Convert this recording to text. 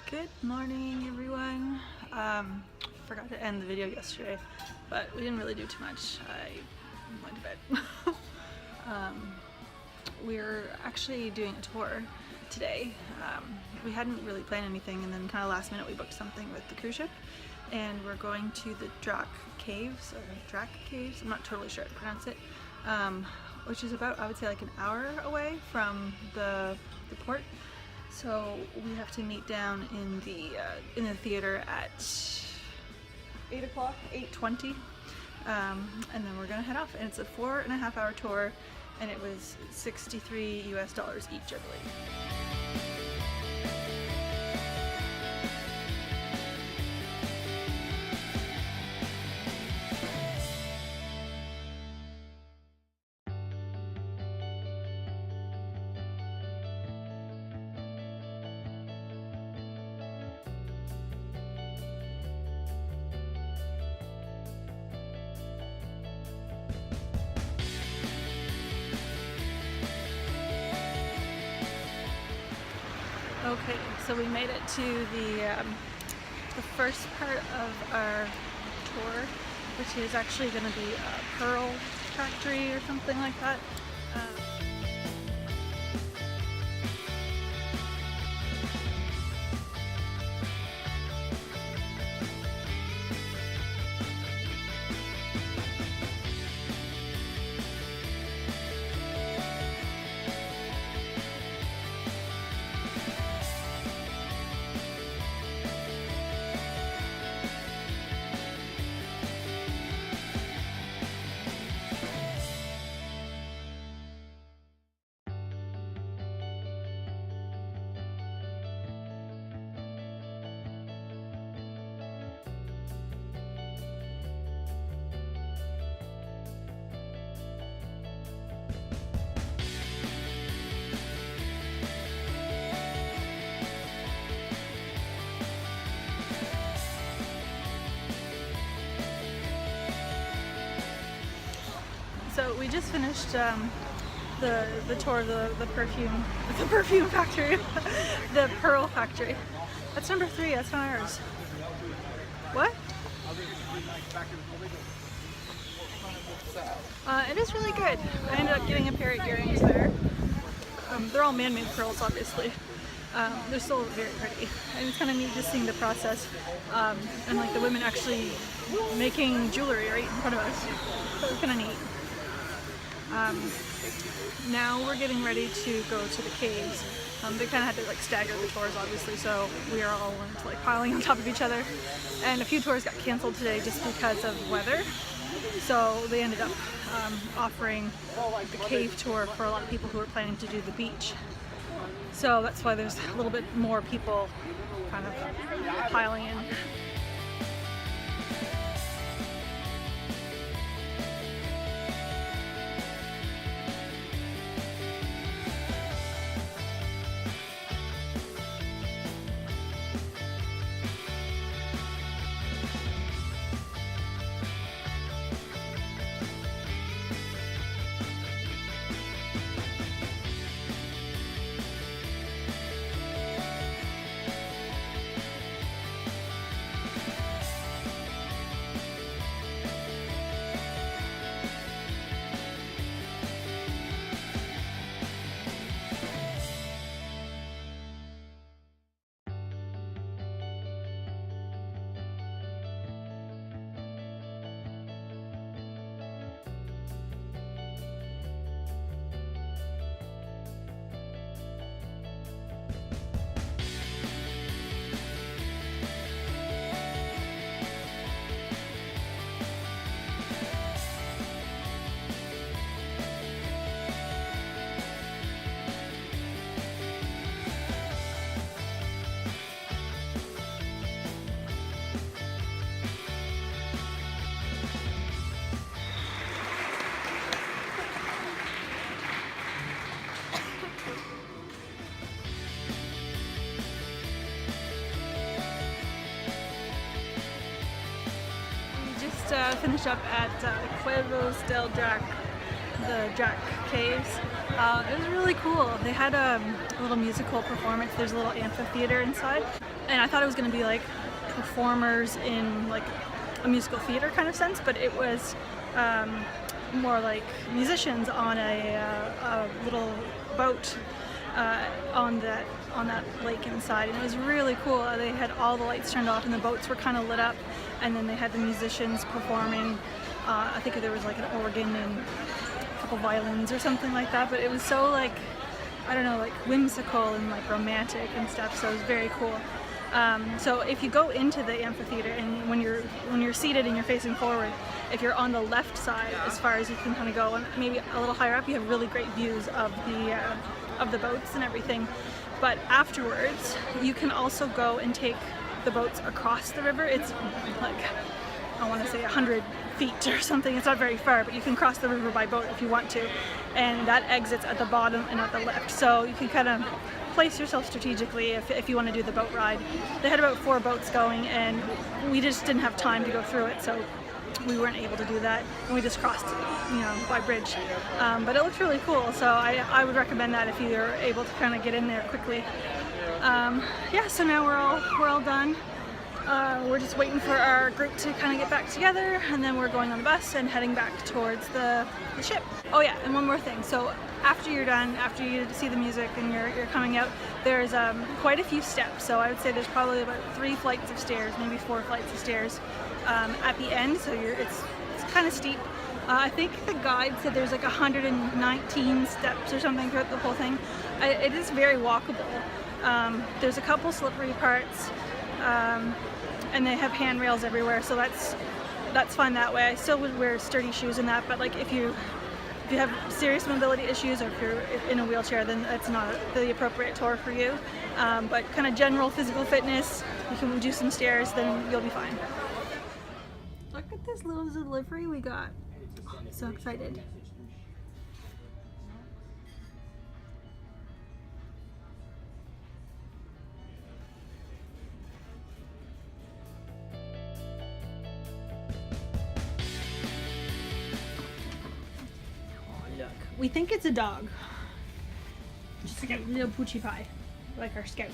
Good morning, everyone. Forgot to end the video yesterday, but we didn't really do too much. I went to bed. We're actually doing a tour today. We hadn't really planned anything, and then kind of last minute we booked something with the cruise ship, and we're going to the Drac Caves, I'm not totally sure how to pronounce it, which is about, I would say, like an hour away from the port. So we have to meet down in the theater at 8 o'clock, 8:20, and then we're gonna head off. And it's a 4.5-hour tour, and it was $63 each, I believe. Okay, so we made it to the first part of our tour, which is actually going to be a pearl factory or something like that. So we just finished the tour of the perfume factory, the pearl factory. That's number 3. That's not ours. What? It is really good. I ended up getting a pair of earrings there. They're all man-made pearls, obviously. They're still very pretty, and it's kind of neat just seeing the process, and like the women actually making jewelry right in front of us. So it's kind of neat. Now we're getting ready to go to the caves. They kind of had to like stagger the tours, obviously, so we are all like piling on top of each other. And a few tours got canceled today just because of weather. So they ended up offering the cave tour for a lot of people who were planning to do the beach. So that's why there's a little bit more people kind of piling in. Finished up at Cuevos del Drac the Drac Caves. It was really cool. They had a little musical performance. There's a little amphitheater inside, and I thought it was going to be like performers in like a musical theater kind of sense, but it was more like musicians on a little boat on that lake inside, and it was really cool. They had all the lights turned off and the boats were kind of lit up, and then they had the musicians performing. I think there was like an organ and a couple violins or something like that, but it was so like, I don't know, like whimsical and like romantic and stuff, so it was very cool. So if you go into the amphitheater, and when you're seated and you're facing forward, if you're on the left side as far as you can kind of go, and maybe a little higher up, you have really great views of the boats and everything. But afterwards, you can also go and take the boats across the river. It's like, I want to say 100 feet or something. It's not very far, but you can cross the river by boat if you want to, and that exits at the bottom and at the left, so you can kind of place yourself strategically if you want to do the boat ride. They had about 4 boats going, and we just didn't have time to go through it, so we weren't able to do that, and we just crossed, by bridge. But it looked really cool, so I would recommend that if you're able to kind of get in there quickly. Yeah, so now we're all done. We're just waiting for our group to kind of get back together, and then we're going on the bus and heading back towards the ship. Oh yeah, and one more thing. So after you're done, after you see the music and you're coming out, there's quite a few steps. So I would say there's probably about 3 flights of stairs, maybe 4 flights of stairs at the end. So it's kind of steep. I think the guide said there's like 119 steps or something throughout the whole thing. It is very walkable. There's a couple slippery parts. And they have handrails everywhere, so that's fine that way. I still would wear sturdy shoes in that, but like if you have serious mobility issues, or if you're in a wheelchair, then it's not the appropriate tour for you. But kind of general physical fitness, you can do some stairs, then you'll be fine. Look at this little delivery we got. Oh, I'm so excited. We think it's a dog. Just like a little poochie pie, like our Scout.